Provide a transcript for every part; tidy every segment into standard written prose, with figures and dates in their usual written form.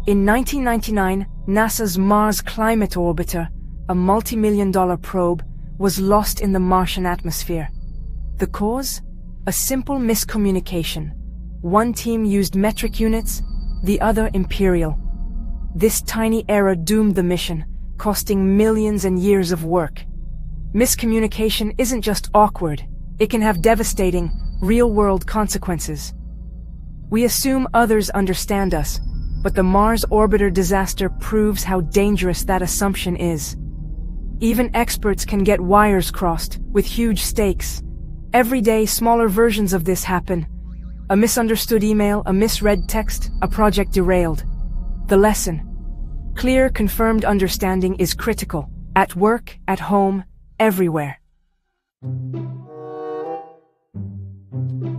In 1999, NASA's Mars Climate Orbiter, a multi-million-dollar probe, was lost in the Martian atmosphere. The cause? A simple miscommunication. One team used metric units, the other imperial. This tiny error doomed the mission, costing millions and years of work. Miscommunication isn't just awkward, it can have devastating, real-world consequences. We assume others understand us, but the Mars orbiter disaster proves how dangerous that assumption is. Even experts can get wires crossed, with huge stakes. Every day, smaller versions of this happen. A misunderstood email, a misread text, a project derailed. The lesson: clear, confirmed understanding is critical, at work, at home, everywhere.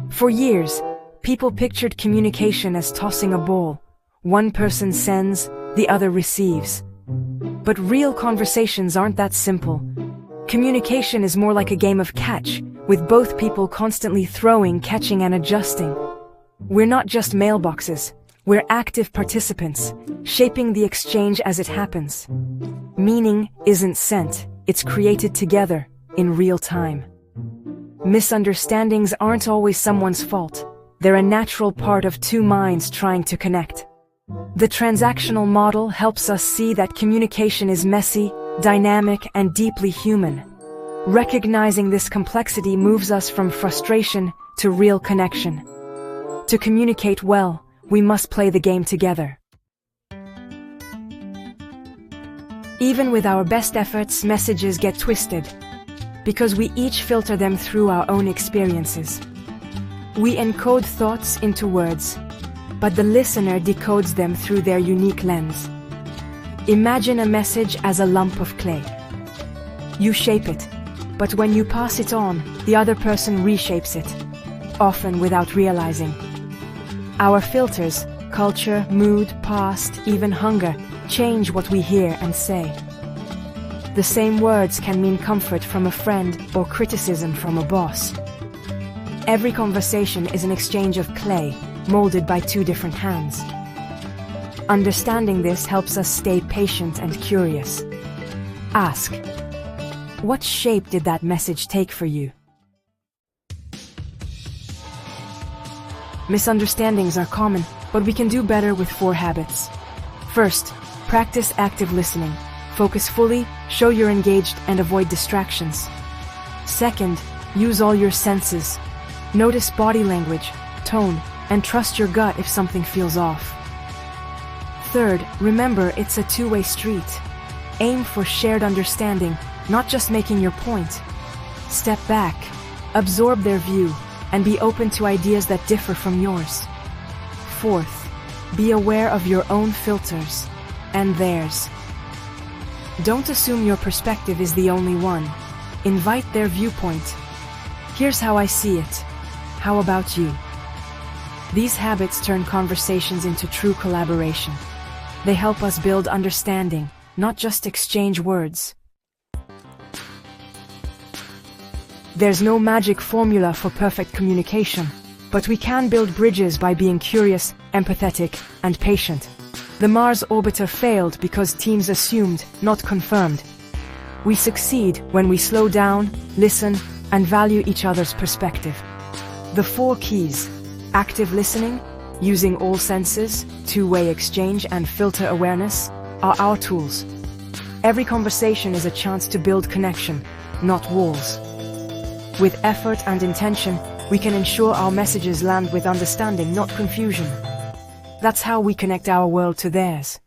For years, people pictured communication as tossing a ball. One person sends, the other receives. But real conversations aren't that simple. Communication is more like a game of catch, with both people constantly throwing, catching, and adjusting. We're not just mailboxes, we're active participants, shaping the exchange as it happens. Meaning isn't sent, it's created together, in real time. Misunderstandings aren't always someone's fault. They're a natural part of two minds trying to connect. The transactional model helps us see that communication is messy, dynamic, and deeply human. Recognizing this complexity moves us from frustration to real connection. To communicate well, we must play the game together. Even with our best efforts, messages get twisted, because we each filter them through our own experiences. We encode thoughts into words, but the listener decodes them through their unique lens. Imagine a message as a lump of clay. You shape it, but when you pass it on, the other person reshapes it, often without realizing. Our filters, culture, mood, past, even hunger, change what we hear and say. The same words can mean comfort from a friend or criticism from a boss. Every conversation is an exchange of clay, molded by two different hands. Understanding this helps us stay patient and curious. Ask, what shape did that message take for you? Misunderstandings are common, but we can do better with 4 habits. First, practice active listening. Focus fully, show you're engaged, and avoid distractions. Second, use all your senses. Notice body language, tone, and trust your gut if something feels off. Third, remember it's a two-way street. Aim for shared understanding, not just making your point. Step back, absorb their view, and be open to ideas that differ from yours. Fourth, be aware of your own filters and theirs. Don't assume your perspective is the only one. Invite their viewpoint. Here's how I see it. How about you? These habits turn conversations into true collaboration. They help us build understanding, not just exchange words. There's no magic formula for perfect communication, but we can build bridges by being curious, empathetic, and patient. The Mars orbiter failed because teams assumed, not confirmed. We succeed when we slow down, listen, and value each other's perspective. The 4 keys: active listening, using all senses, two-way exchange, and filter awareness are our tools. Every conversation is a chance to build connection, not walls. With effort and intention, we can ensure our messages land with understanding, not confusion. That's how we connect our world to theirs.